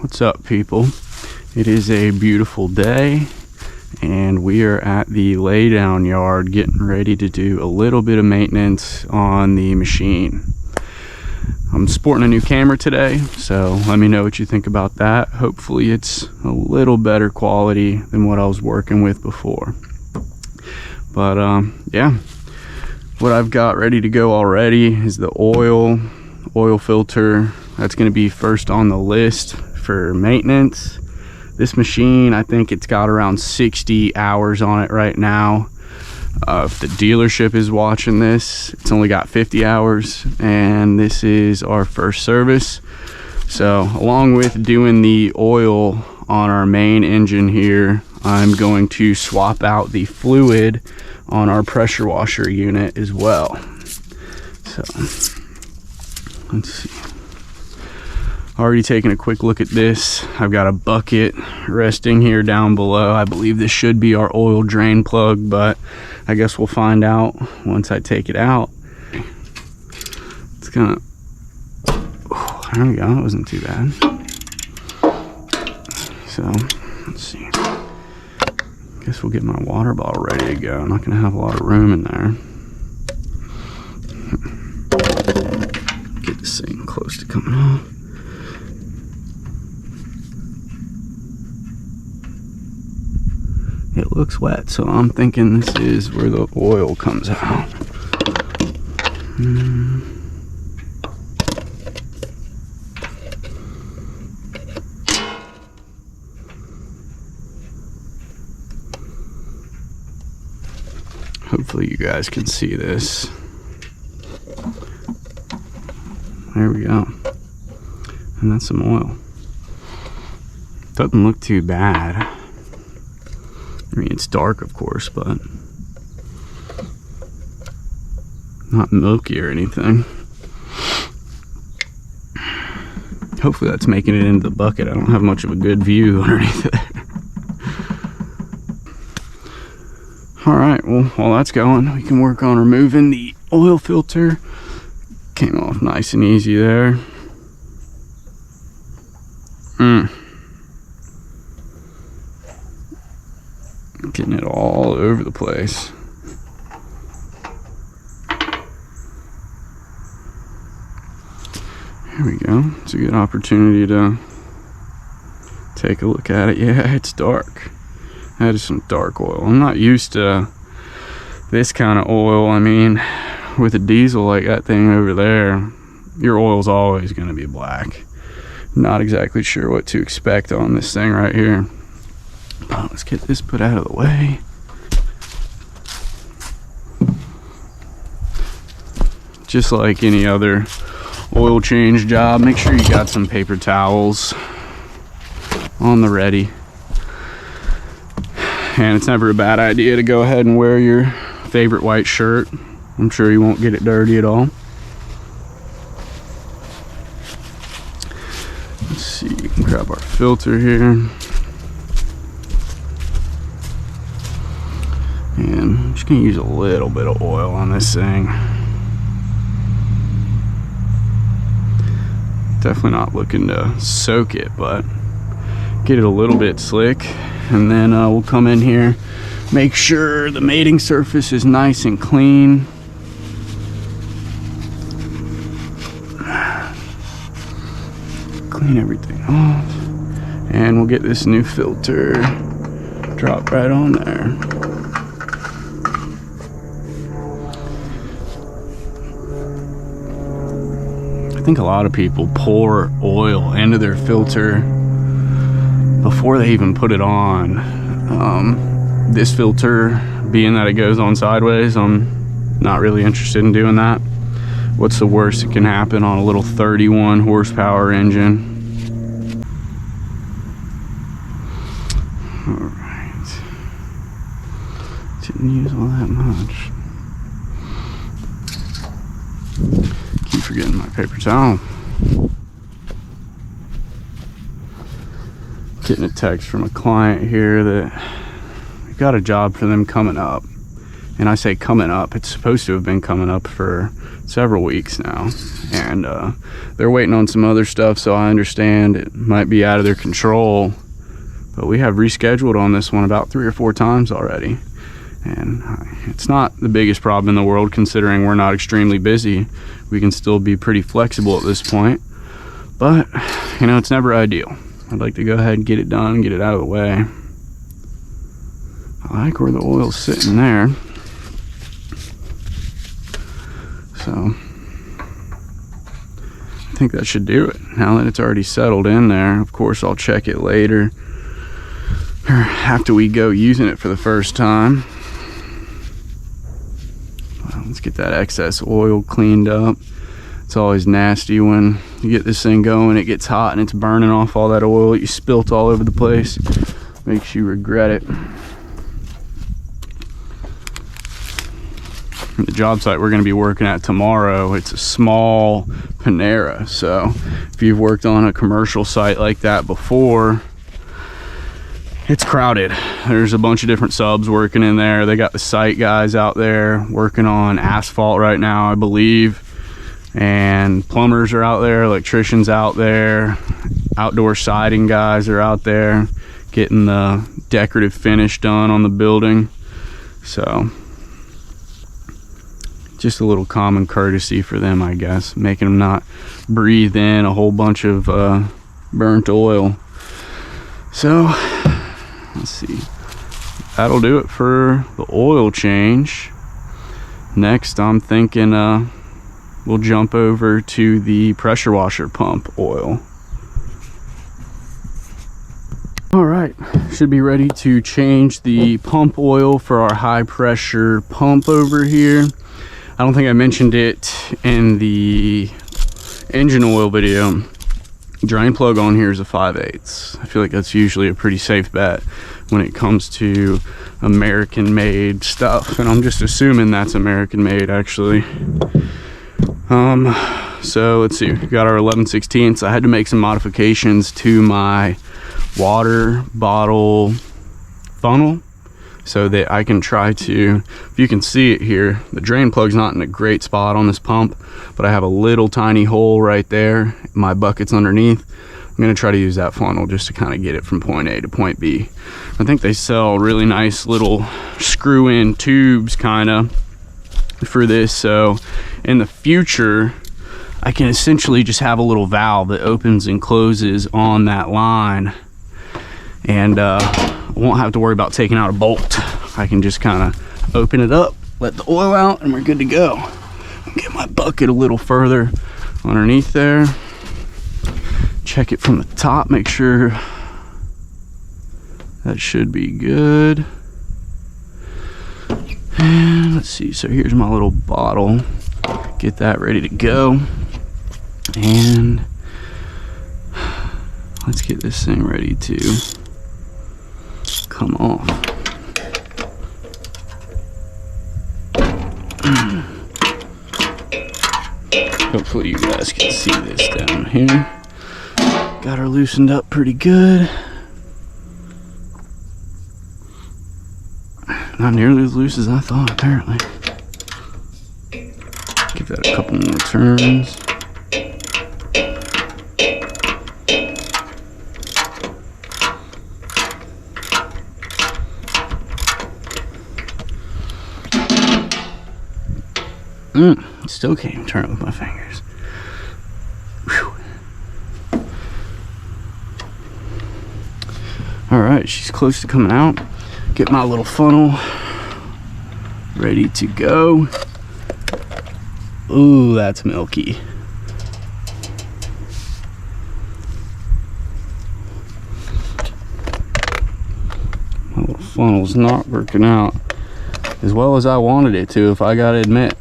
What's up, people? It is a beautiful day and we are at the laydown yard getting ready to do a little bit of maintenance on the machine. I'm sporting a new camera today, so let me know what you think about that. Hopefully it's a little better quality than what I was working with before. But yeah, what I've got ready to go already is the oil filter. That's going to be first on the list for maintenance. This machine, I think it's got around 60 hours on it right now. If the dealership is watching this, it's only got 50 hours, and this is our first service. So along with doing the oil on our main engine here, I'm going to swap out the fluid on our pressure washer unit as well. So let's see. Already taking a quick look at this. I've got a bucket resting here down below. I believe this should be our oil drain plug, but I guess we'll find out once I take it out. It's gonna, oh, there we go, that wasn't too bad. So let's see. Guess we'll get my water bottle ready to go. I'm not gonna have a lot of room in there. Get this thing close to coming off. It looks wet, so I'm thinking this is where the oil comes out. Hopefully you guys can see this. There we go. And that's some oil. Doesn't look too bad. I mean, it's dark, of course, but not milky or anything. Hopefully that's making it into the bucket. I don't have much of a good view underneath there. All right, well, while that's going, we can work on removing the oil filter. Came off nice and easy there. Getting it all over the place. Here we go. It's a good opportunity to take a look at it. Yeah, it's dark. That is some dark oil. I'm not used to this kind of oil. I mean, with a diesel like that thing over there, your oil's always going to be black. Not exactly sure what to expect on this thing right here. Let's get this put out of the way. Just like any other oil change job, make sure you got some paper towels on the ready. And it's never a bad idea to go ahead and wear your favorite white shirt. I'm sure you won't get it dirty at all. Let's see, you can grab our filter here. And I'm just gonna use a little bit of oil on this thing. Definitely not looking to soak it, but get it a little bit slick. And then we'll come in here, make sure the mating surface is nice and clean. Clean everything off. And we'll get this new filter dropped right on there. I think a lot of people pour oil into their filter before they even put it on. This filter, being that it goes on sideways, I'm not really interested in doing that. What's the worst that can happen on a little 31 horsepower engine? All right. Didn't use all that much. Keep forgetting my paper towel. Getting a text from a client here that we got a job for them coming up, And I say coming up, it's supposed to have been coming up for several weeks now, and they're waiting on some other stuff, so I understand it might be out of their control, but we have rescheduled on this one about 3 or 4 times already. And it's not the biggest problem in the world, considering we're not extremely busy. We can still be pretty flexible at this point, but you know, it's never ideal. I'd like to go ahead and get it done, get it out of the way. I like where the oil's sitting there. So I think that should do it. Now that it's already settled in there, of course I'll check it later, or after we go using it for the first time. Well, let's get that excess oil cleaned up. It's always nasty when you get this thing going, it gets hot and it's burning off all that oil that you spilt all over the place. Makes you regret it. The job site we're going to be working at tomorrow, it's a small Panera, so if you've worked on a commercial site like that before, it's crowded. There's a bunch of different subs working in there. They got the site guys out there working on asphalt right now, I believe, and plumbers are out there, electricians out there, outdoor siding guys are out there getting the decorative finish done on the building. So just a little common courtesy for them, I guess, making them not breathe in a whole bunch of burnt oil. So let's see, that'll do it for the oil change. Next I'm thinking we'll jump over to the pressure washer pump oil. All right, should be ready to change the pump oil for our high pressure pump over here. I don't think I mentioned it in the engine oil video. Drain plug on here is a 5/8. I feel like that's usually a pretty safe bet when it comes to American made stuff, and I'm just assuming that's American made actually. So let's see, we got our 11/16. I had to make some modifications to my water bottle funnel so that I can try to, if you can see it here, the drain plug's not in a great spot on this pump, but I have a little tiny hole right there. My bucket's underneath. I'm gonna try to use that funnel just to kind of get it from point A to point B. I think they sell really nice little screw-in tubes kind of for this, so in the future I can essentially just have a little valve that opens and closes on that line, and I won't have to worry about taking out a bolt. I can just kind of open it up, let the oil out, and we're good to go. Get my bucket a little further underneath there, check it from the top, make sure that should be good. And let's see, so here's my little bottle, get that ready to go, and let's get this thing ready to come off. Hopefully you guys can see this down here. Got her loosened up pretty good. Not nearly as loose as I thought, apparently. Give that a couple more turns. Still can't even turn it with my fingers. Whew. All right, she's close to coming out. Get my little funnel ready to go. Ooh, that's milky. My little funnel's not working out as well as I wanted it to, if I gotta admit.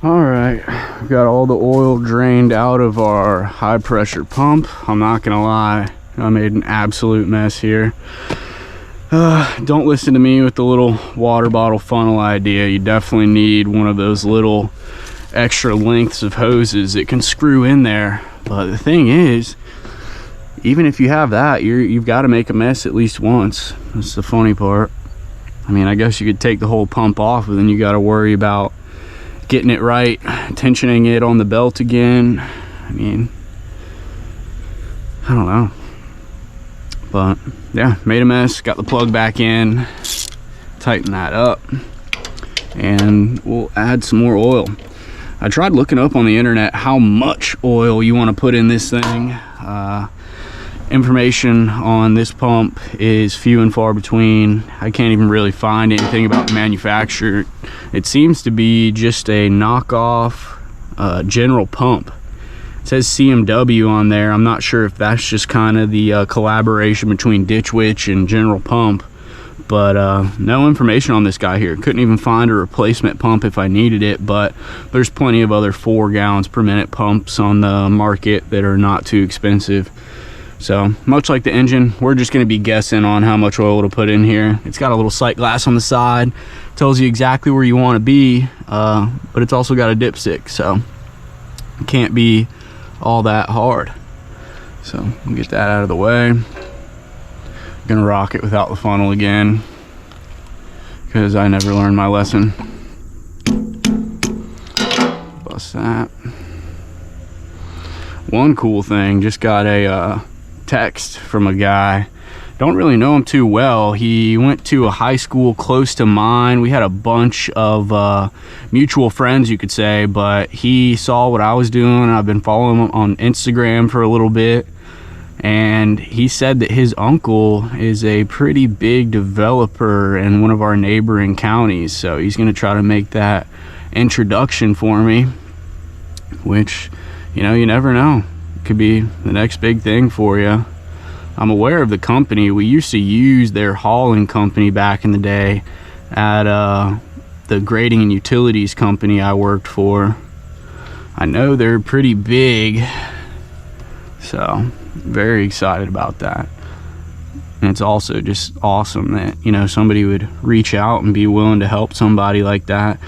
All right, we've got all the oil drained out of our high pressure pump. I'm not gonna lie, I made an absolute mess here. Don't listen to me with the little water bottle funnel idea. You definitely need one of those little extra lengths of hoses that can screw in there. But the thing is, even if you have that, you've got to make a mess at least once. That's the funny part. I mean, I guess you could take the whole pump off, but then you got to worry about getting it right, tensioning it on the belt again. I mean, I don't know. But yeah, made a mess, got the plug back in, tighten that up, and we'll add some more oil. I tried looking up on the internet how much oil you want to put in this thing. Information on this pump is few and far between. I can't even really find anything about the manufacturer. It seems to be just a knockoff general pump. It says CMW on there. I'm not sure if that's just kind of the collaboration between Ditch Witch and General Pump, but no information on this guy here. Couldn't even find a replacement pump if I needed it, but there's plenty of other 4 gallons per minute pumps on the market that are not too expensive. So much like the engine, we're just going to be guessing on how much oil to put in here. It's got a little sight glass on the side, tells you exactly where you want to be, but it's also got a dipstick, so it can't be all that hard. So we'll get that out of the way. Gonna rock it without the funnel again, because I never learned my lesson. Bust that. One cool thing, just got a text from a guy. Don't really know him too well. He went to a high school close to mine. We had a bunch of mutual friends, you could say, but he saw what I was doing. I've been following him on Instagram for a little bit, and he said that his uncle is a pretty big developer in one of our neighboring counties, so he's going to try to make that introduction for me, which, you know, you never know. Could be the next big thing for you. I'm aware of the company. We used to use their hauling company back in the day at the grading and utilities company I worked for. I know they're pretty big, so very excited about that. And it's also just awesome that, you know, somebody would reach out and be willing to help somebody like that.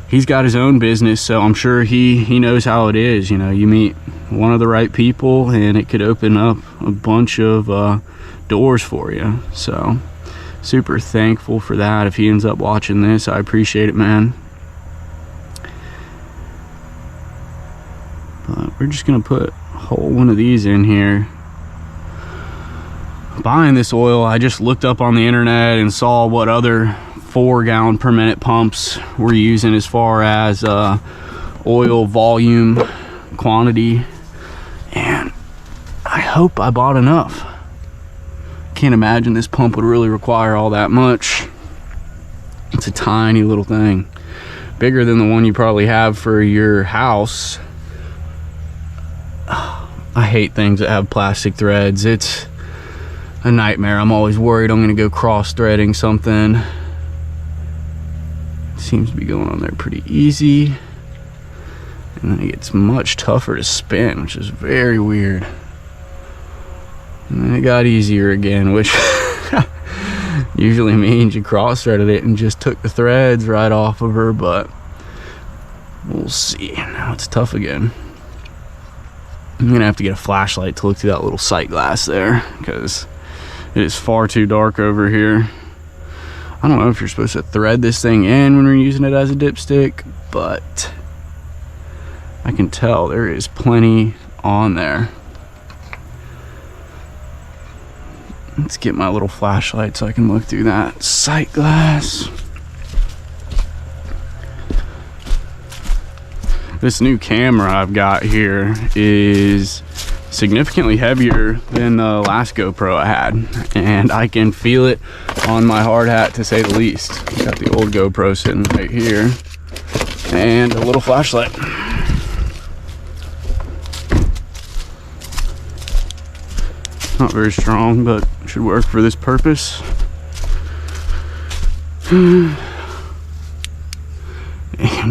He's got his own business, so I'm sure he knows how it is. You know, you meet one of the right people and it could open up a bunch of doors for you. So super thankful for that. If he ends up watching this, I appreciate it, man. But we're just gonna put a whole one of these in here. Buying this oil, I just looked up on the internet and saw what other 4 gallon per minute pumps we're using as far as oil volume, quantity, and I hope I bought enough. Can't imagine this pump would really require all that much. It's a tiny little thing, bigger than the one you probably have for your house. I hate things that have plastic threads. It's a nightmare. I'm always worried I'm gonna go cross threading something. Seems to be going on there pretty easy, and then it gets much tougher to spin, which is very weird. And then it got easier again, which usually means you cross threaded it and just took the threads right off of her, but we'll see. Now it's tough again. I'm gonna have to get a flashlight to look through that little sight glass there, because it is far too dark over here. I don't know if you're supposed to thread this thing in when we're using it as a dipstick, but I can tell there is plenty on there. Let's get my little flashlight so I can look through that sight glass. This new camera I've got here is significantly heavier than the last GoPro I had, and I can feel it on my hard hat, to say the least. Got the old GoPro sitting right here and a little flashlight. Not very strong, but should work for this purpose. And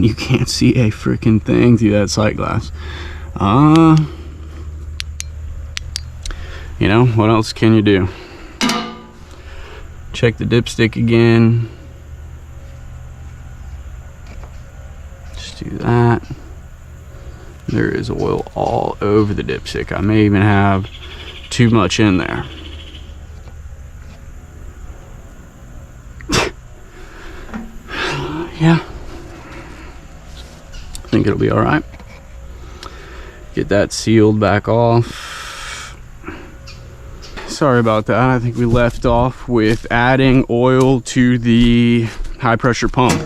you can't see a freaking thing through that sight glass. You know, what else can you do? Check the dipstick again. Just do that. There is oil all over the dipstick. I may even have too much in there. Yeah, I think it'll be all right. Get that sealed back off. Sorry about that. I think we left off with adding oil to the high pressure pump.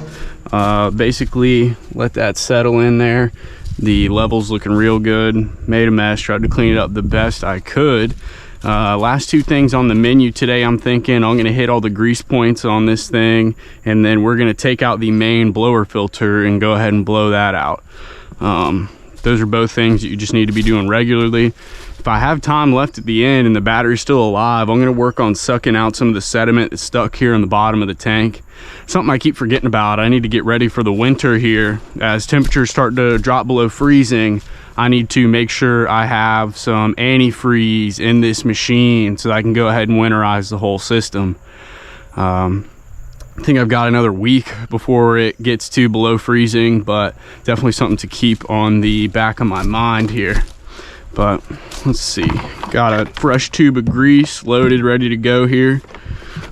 Basically let that settle in there. The level's looking real good. Made a mess, tried to clean it up the best I could. Last two things on the menu today, I'm thinking I'm gonna hit all the grease points on this thing, and then we're gonna take out the main blower filter and go ahead and blow that out. Those are both things that you just need to be doing regularly. If I have time left at the end and the battery's still alive, I'm gonna work on sucking out some of the sediment that's stuck here in the bottom of the tank. Something I keep forgetting about. I need to get ready for the winter here. As temperatures start to drop below freezing, I need to make sure I have some antifreeze in this machine so that I can go ahead and winterize the whole system. I think I've got another week before it gets to below freezing, but definitely something to keep on the back of my mind here. But let's see, got a fresh tube of grease loaded, ready to go here.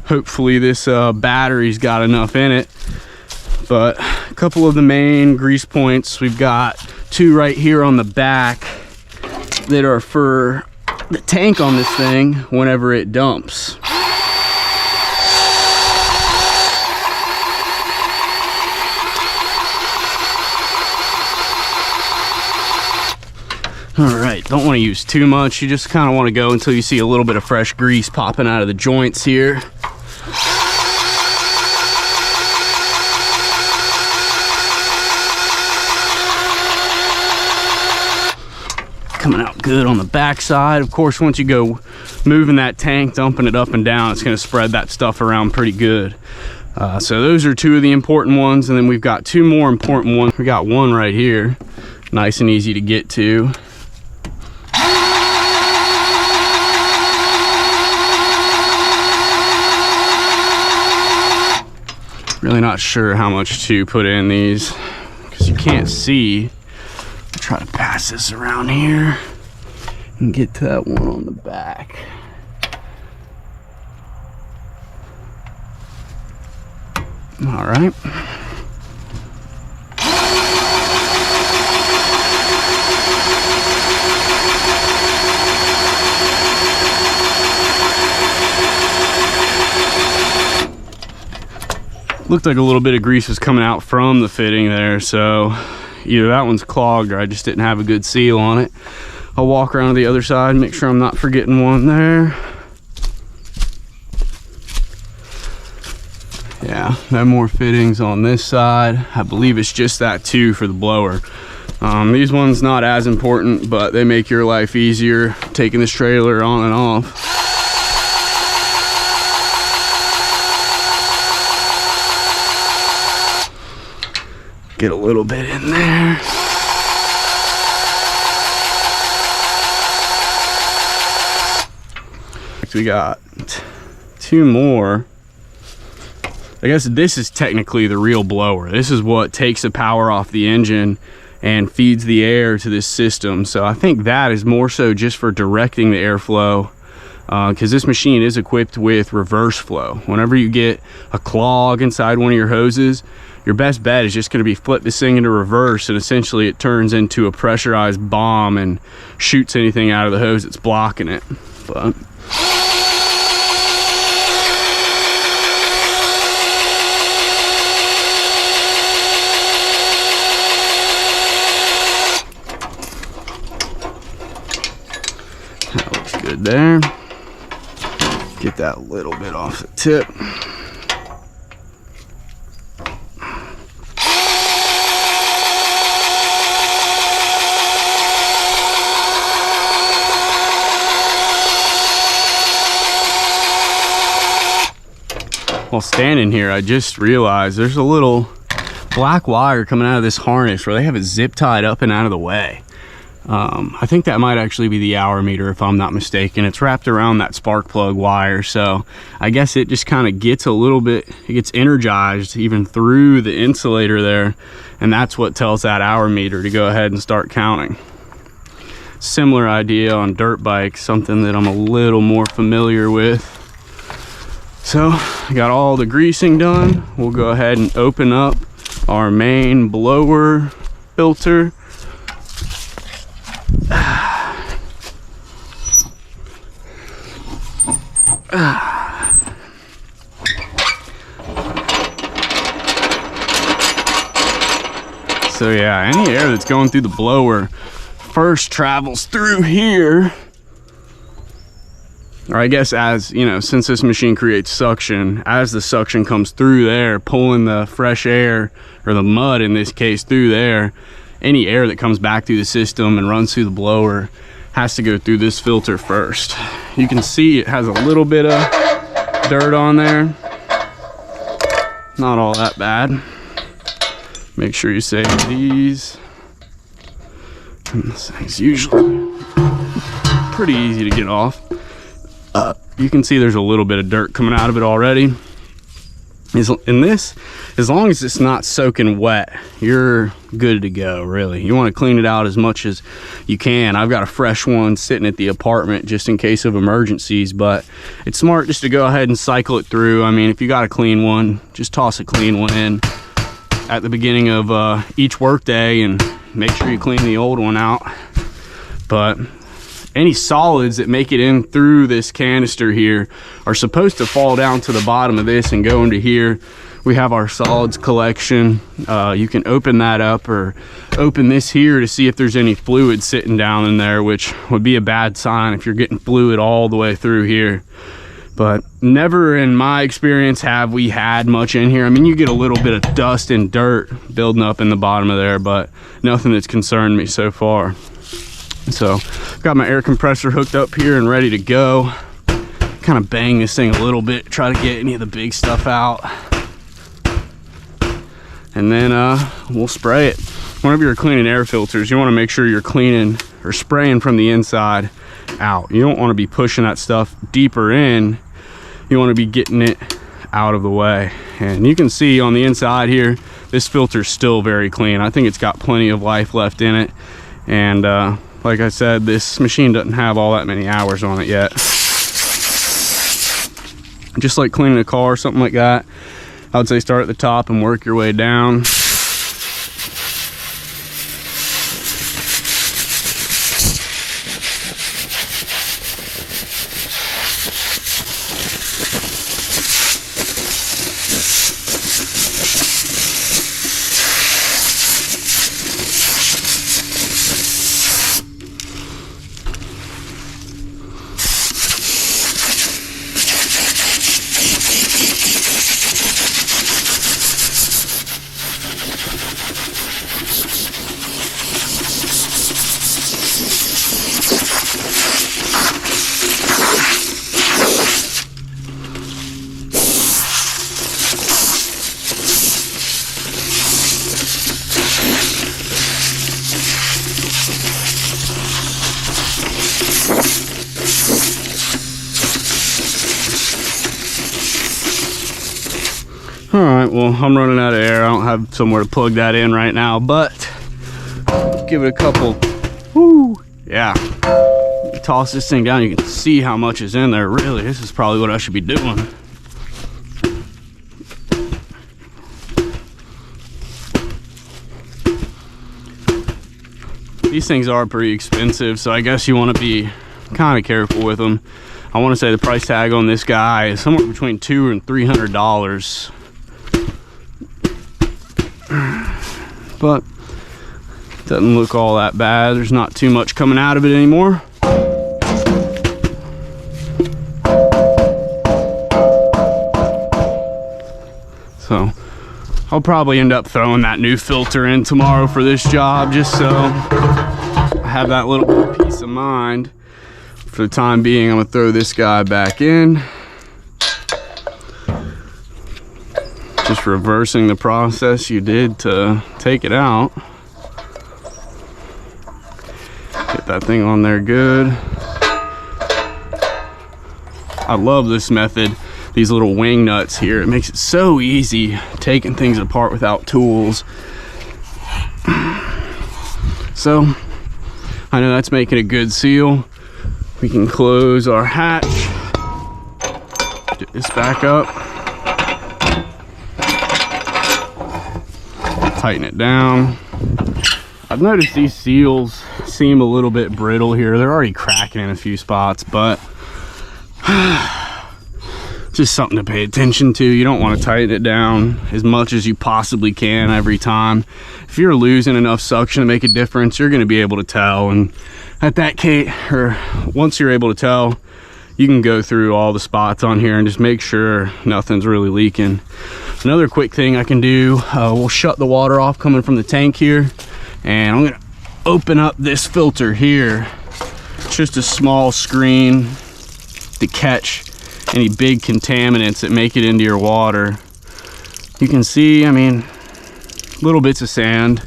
Hopefully this battery's got enough in it. But a couple of the main grease points, we've got two right here on the back that are for the tank on this thing whenever it dumps. All right, don't want to use too much. You just kind of want to go until you see a little bit of fresh grease popping out of the joints here. Coming out good on the back side. Of course, once you go moving that tank, dumping it up and down, it's going to spread that stuff around pretty good. So those are two of the important ones, and then we've got two more important ones. We got one right here, nice and easy to get to. Really not sure how much to put in these because you can't see. Try to pass this around here and get to that one on the back. All right. Looked like a little bit of grease was coming out from the fitting there, so either that one's clogged or I just didn't have a good seal on it. I'll walk around to the other side, make sure I'm not forgetting one there. Yeah, no more fittings on this side. I believe it's just that too for the blower. These ones not as important, but they make your life easier taking this trailer on and off. Get a little bit in there. We got two more. I guess this is technically the real blower. This is what takes the power off the engine and feeds the air to this system. So I think that is more so just for directing the airflow, because this machine is equipped with reverse flow. Whenever you get a clog inside one of your hoses, your best bet is just going to be flip this thing into reverse, and essentially it turns into a pressurized bomb and shoots anything out of the hose that's blocking it. But that looks good there. Get that little bit off the tip. While standing here, I just realized there's a little black wire coming out of this harness where they have it zip tied up and out of the way. I think that might actually be the hour meter if I'm not mistaken. It's wrapped around that spark plug wire, so I guess it just kind of gets a little bit, it gets energized even through the insulator there, and that's what tells that hour meter to go ahead and start counting. similar idea on dirt bikes, something that I'm a little more familiar with. So I got all the greasing done. We'll go ahead and open up our main blower filter. So yeah, any air that's going through the blower first travels through here, or I guess, as you know, since this machine creates suction, as the suction comes through there, pulling the fresh air, or the mud in this case, through there, any air that comes back through the system and runs through the blower has to go through this filter first. You can see it has a little bit of dirt on there, not all that bad. Make sure you save these. And this thing's usually pretty easy to get off. You can see there's a little bit of dirt coming out of it already. In this, as long as it's not soaking wet, you're good to go, really. You want to clean it out as much as you can. I've got a fresh one sitting at the apartment just in case of emergencies, but it's smart just to go ahead and cycle it through. I mean, if you got a clean one, just toss a clean one in at the beginning of each work day and make sure you clean the old one out. But any solids that make it in through this canister here are supposed to fall down to the bottom of this and go into here. We have our solids collection. You can open that up or open this here to see if there's any fluid sitting down in there, which would be a bad sign if you're getting fluid all the way through here. But never in my experience have we had much in here. I mean, you get a little bit of dust and dirt building up in the bottom of there, but nothing that's concerned me so far. So I've got my air compressor hooked up here and ready to go. Kind of bang this thing a little bit, try to get any of the big stuff out. And then we'll spray it. Whenever you're cleaning air filters, you want to make sure you're cleaning or spraying from the inside out. You don't want to be pushing that stuff deeper in. You want to be getting it out of the way. And you can see on the inside here, this filter's still very clean. I think it's got plenty of life left in it. And like I said, this machine doesn't have all that many hours on it yet. Just like cleaning a car or something like that, I would say start at the top and work your way down. All right, well, I'm running out of air. I don't have somewhere to plug that in right now, but give it a couple. Woo, yeah. You toss this thing down, you can see how much is in there. Really, this is probably what I should be doing. These things are pretty expensive, so I guess you want to be kind of careful with them. I want to say the price tag on this guy is somewhere between $200 and $300. But doesn't look all that bad. There's not too much coming out of it anymore. So I'll probably end up throwing that new filter in tomorrow for this job, just so I have that little bit of peace of mind. For the time being, I'm gonna throw this guy back in. Just reversing the process you did to take it out. Get that thing on there good. I love this method, these little wing nuts here. It makes it so easy taking things apart without tools. So I know that's making a good seal. We can close our hatch, get this back up, tighten it down. I've noticed these seals seem a little bit brittle here. They're already cracking in a few spots, but just something to pay attention to. You don't want to tighten it down as much as you possibly can every time. If you're losing enough suction to make a difference, you're going to be able to tell. And at that case, or once you're able to tell, you can go through all the spots on here and just make sure nothing's really leaking. Another quick thing I can do, we'll shut the water off coming from the tank here, and I'm going to open up this filter here. It's just a small screen to catch any big contaminants that make it into your water. You can see, I mean, little bits of sand,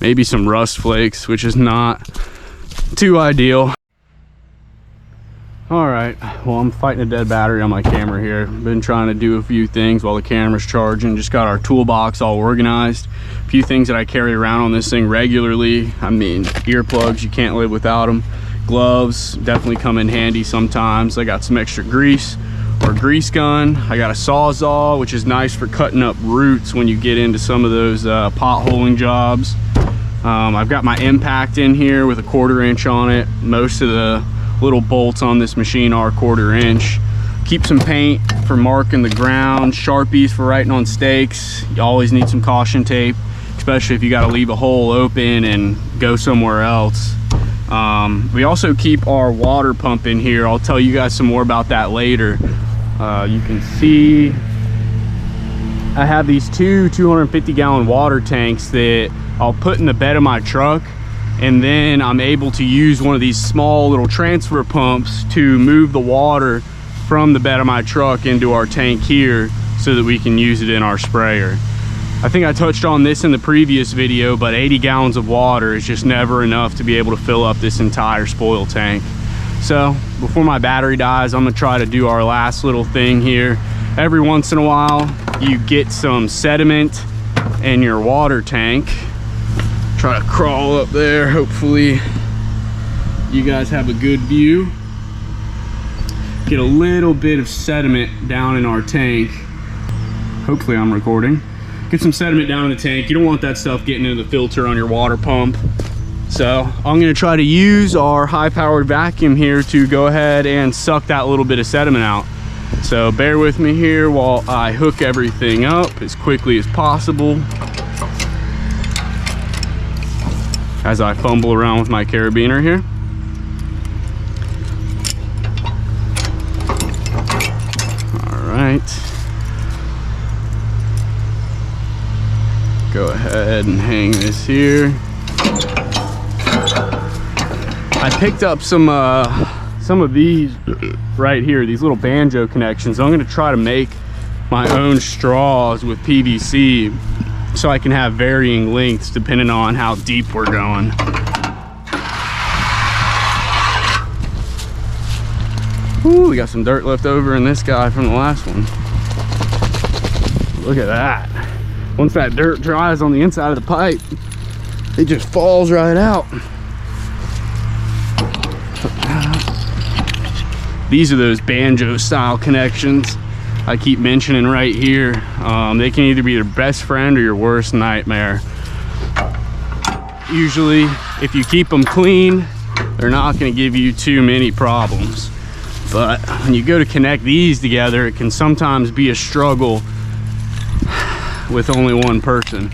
maybe some rust flakes, which is not too ideal. All right, well, I'm fighting a dead battery on my camera here. Been trying to do a few things while the camera's charging. Just got our toolbox all organized. A few things that I carry around on this thing regularly. I mean, earplugs, you can't live without them. Gloves definitely come in handy sometimes. I got some extra grease or grease gun. I got a Sawzall, which is nice for cutting up roots when you get into some of those potholing jobs. I've got my impact in here with a 1/4 inch on it. Most of the little bolts on this machine are 1/4 inch. Keep some paint for marking the ground, Sharpies for writing on stakes. You always need some caution tape, especially if you got to leave a hole open and go somewhere else. We also keep our water pump in here. I'll tell you guys some more about that later. You can see I have these two 250-gallon water tanks that I'll put in the bed of my truck, and then I'm able to use one of these small little transfer pumps to move the water from the bed of my truck into our tank here so that we can use it in our sprayer. I think I touched on this in the previous video, but 80 gallons of water is just never enough to be able to fill up this entire spoil tank. So before my battery dies, I'm gonna try to do our last little thing here. Every once in a while, you get some sediment in your water tank. Try to crawl up there. Hopefully you guys have a good view. Get a little bit of sediment down in our tank. Hopefully I'm recording. Get some sediment down in the tank. You don't want that stuff getting into the filter on your water pump. So I'm gonna try to use our high-powered vacuum here to go ahead and suck that little bit of sediment out. So bear with me here while I hook everything up as quickly as possible, as I fumble around with my carabiner here. All right. Go ahead and hang this here. I picked up some of these right here, these little banjo connections. I'm gonna try to make my own straws with PVC so I can have varying lengths depending on how deep we're going. Ooh, we got some dirt left over in this guy from the last one. Look at that. Once that dirt dries on the inside of the pipe, it just falls right out. These are those banjo style connections I keep mentioning right here. They can either be your best friend or your worst nightmare. Usually, if you keep them clean, they're not going to give you too many problems. But when you go to connect these together, it can sometimes be a struggle with only one person.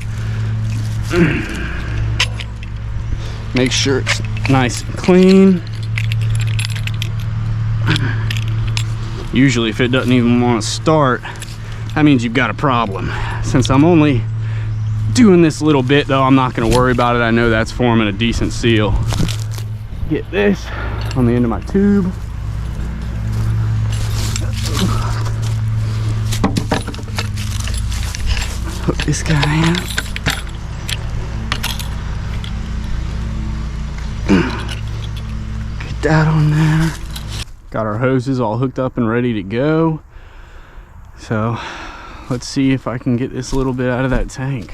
Make sure it's nice and clean. Usually if it doesn't even want to start, that means you've got a problem. Since I'm only doing this little bit though, I'm not going to worry about it. I know that's forming a decent seal. Get this on the end of my tube. Hook this guy in. Get that on there. Got our hoses all hooked up and ready to go. So let's see if I can get this little bit out of that tank.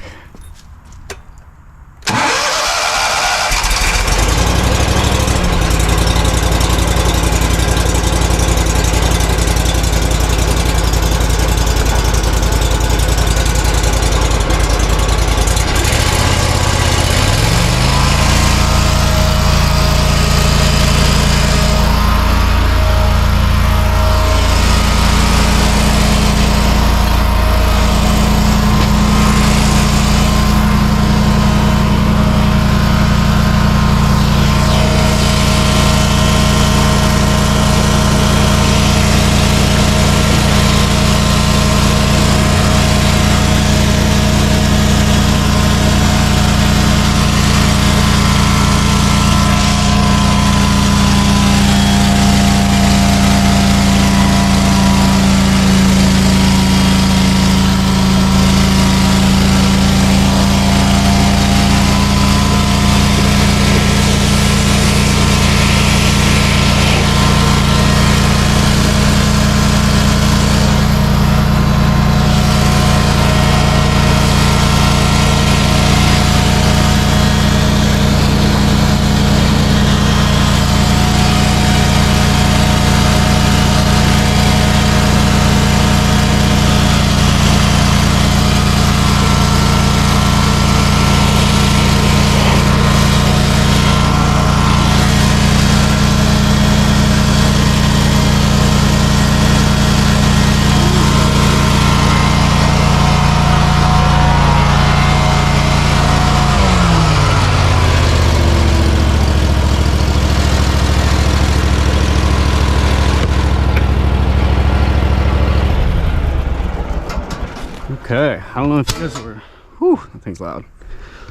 don't know if you guys were, whew, that thing's loud.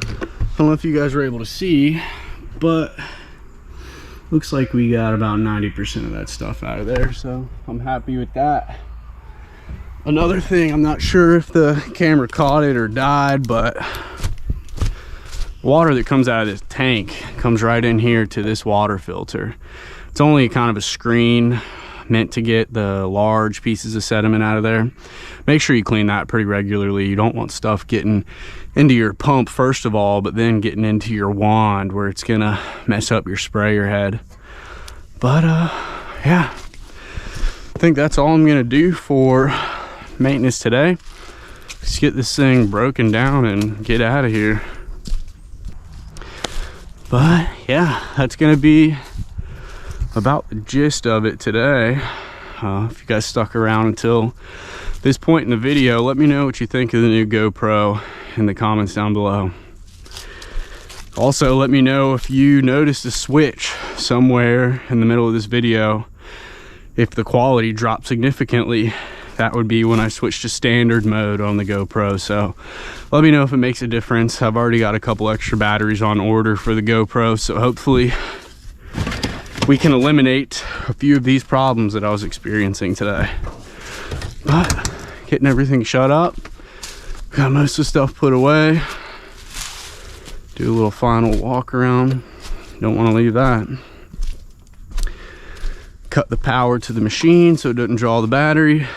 I don't know if you guys were able to see, but looks like we got about 90% of that stuff out of there, so I'm happy with that. Another thing, I'm not sure if the camera caught it or died, but water that comes out of this tank comes right in here to this water filter. It's only kind of a screen meant to get the large pieces of sediment out of there. Make sure you clean that pretty regularly. You don't want stuff getting into your pump first of all, but then getting into your wand where it's gonna mess up your sprayer head. But yeah, I think that's all I'm gonna do for maintenance today. Let's get this thing broken down and get out of here. But yeah, that's gonna be about the gist of it today. If you guys stuck around until this point in the video, let me know what you think of the new GoPro in the comments down below. Also, let me know if you noticed a switch somewhere in the middle of this video. If the quality dropped significantly, that would be when I switched to standard mode on the GoPro. So let me know if it makes a difference. I've already got a couple extra batteries on order for the GoPro, so hopefully we can eliminate a few of these problems that I was experiencing today. But getting everything shut up, got most of the stuff put away. Do a little final walk around. Don't want to leave that. Cut the power to the machine so it doesn't draw the battery.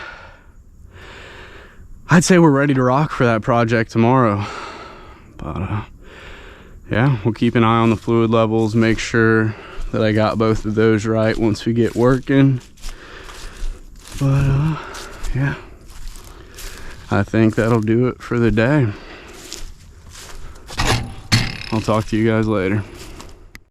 I'd say we're ready to rock for that project tomorrow. But yeah, we'll keep an eye on the fluid levels, make sure that I got both of those right once we get working. But yeah, I think that'll do it for the day. I'll talk to you guys later.